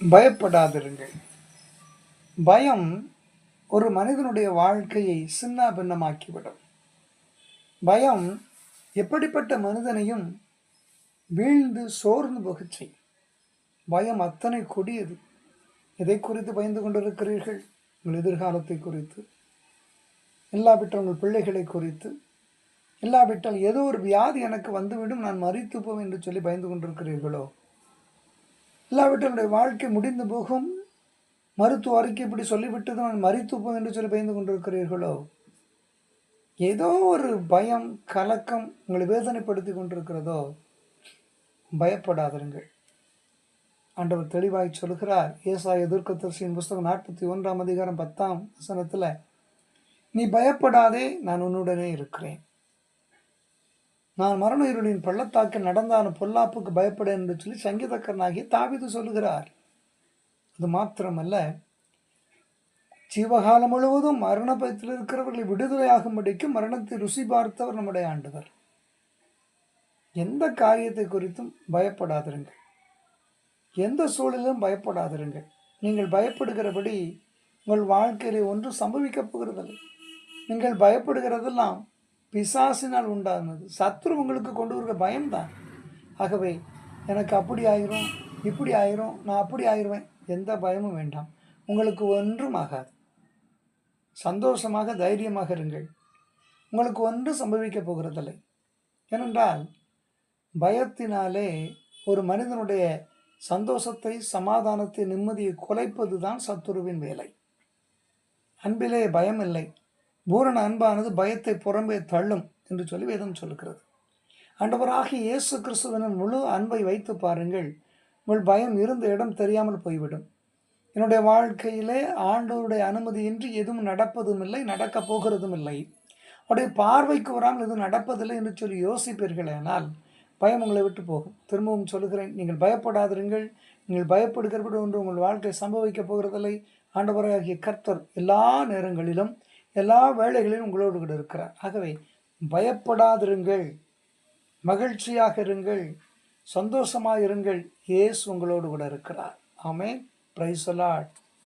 பயப்படாதிருங்கள். பயம் ஒரு மனிதனுடைய வாழ்க்கையை சின்ன பின்னமாக்கிவிடும். பயம் எப்படிப்பட்ட மனிதனையும் வீழ்ந்து சோர்ந்து போகச் செய்யும். பயம் அத்தனை கொடியது. எதை குறித்து பயந்து கொண்டிருக்கிறீர்கள்? உங்கள் எதிர்காலத்தை குறித்து, இல்லாவிட்டால் உங்கள் பிள்ளைகளை குறித்து, இல்லாவிட்டால் ஏதோ ஒரு வியாதி எனக்கு வந்துவிடும், நான் மரித்து போவேன் என்று சொல்லி பயந்து கொண்டிருக்கிறீர்களோ? இல்லாவிட்டால் என்னுடைய வாழ்க்கை முடிந்து போகும், மருத்துவ அறிக்கை இப்படி சொல்லிவிட்டது, நான் மரித்து போவேன் என்று சொல்லி பயந்து கொண்டிருக்கிறீர்களோ? ஏதோ ஒரு பயம், கலக்கம் உங்களை வேதனைப்படுத்தி கொண்டிருக்கிறதோ? பயப்படாதிருங்கள். ஆண்டவர் தெளிவாய் சொல்கிறார். ஏசாயா தீர்க்கதரிசியின் புஸ்தகம் 41 அதிகாரம் 10 நீ பயப்படாதே, நான் உன்னுடனே இருக்கிறேன். நான் மரண இருளின் பள்ளத்தாக்கில் நடந்தாலும் பொல்லாப்புக்கு பயப்படேன் என்று சொல்லி சங்கீதக்காரனாகிய தாவீது சொல்லுகிறார். அது மாத்திரமல்ல, ஜீவகாலம் முழுவதும் மரண பயத்தில் இருக்கிறவர்களை விடுதலையாகும்படிக்கு மரணத்தை ருசி பார்த்தவர் நம்முடைய ஆண்டவர். எந்த காரியத்தை குறித்தும் பயப்படாதிருங்கள். எந்த சூழலிலும் பயப்படாதிருங்கள். நீங்கள் பயப்படுகிறபடி உங்கள் வாழ்க்கையிலே ஒன்றும் சம்பவிக்கப் போகிறதில்லை. நீங்கள் பயப்படுகிறதெல்லாம் பிசாசினால் உண்டானது. சத்ரு உங்களுக்கு கொண்டு வருகிற பயம்தான். ஆகவே எனக்கு அப்படி ஆயிரும், இப்படி ஆயிரும், நான் அப்படி ஆயிடுவேன், எந்த பயமும் வேண்டாம். உங்களுக்கு ஒன்றும் ஆகாது. சந்தோஷமாக தைரியமாக இருங்கள். உங்களுக்கு ஒன்றும் சம்பவிக்கப் போகிறதில்லை. ஏனென்றால் பயத்தினாலே ஒரு மனிதனுடைய சந்தோஷத்தை, சமாதானத்தை, நிம்மதியை குலைப்பது தான் சத்துருவின் வேலை. அன்பிலே பயம் இல்லை. பூரண அன்பானது பயத்தை புறம்பே தள்ளும் என்று சொல்லி வேதம் சொல்லுகிறது. ஆண்டவராகிய இயேசு கிறிஸ்துவின் முழு அன்பை வைத்து பாருங்கள். உங்கள் பயம் இருந்த இடம் தெரியாமல் போய்விடும். என்னுடைய வாழ்க்கையிலே ஆண்டவருடைய அனுமதியின்றி எதுவும் நடப்பதும் இல்லை, நடக்கப் போகிறதும் இல்லை, அவருடைய பார்வைக்கு வராமல் எதுவும் நடப்பதில்லை என்று சொல்லி யோசிப்பீர்களானால் பயம் உங்களை விட்டு போகும். திரும்பவும் சொல்லுகிறேன், நீங்கள் பயப்படாதிருங்கள். நீங்கள் பயப்படுகிறபடி ஒன்று உங்கள் வாழ்க்கை சம்பவிக்கப் போகிறதில்லை. ஆண்டவராகிய கர்த்தர் எல்லா நேரங்களிலும் எல்லா வேளைகளிலும் உங்களோடு கூட இருக்கிறார். ஆகவே பயப்படாதிருங்கள், மகிழ்ச்சியாக இருங்கள், சந்தோஷமாக இருங்கள். இயேசு உங்களோடு கூட இருக்கிறார். ஆமென். Praise the Lord.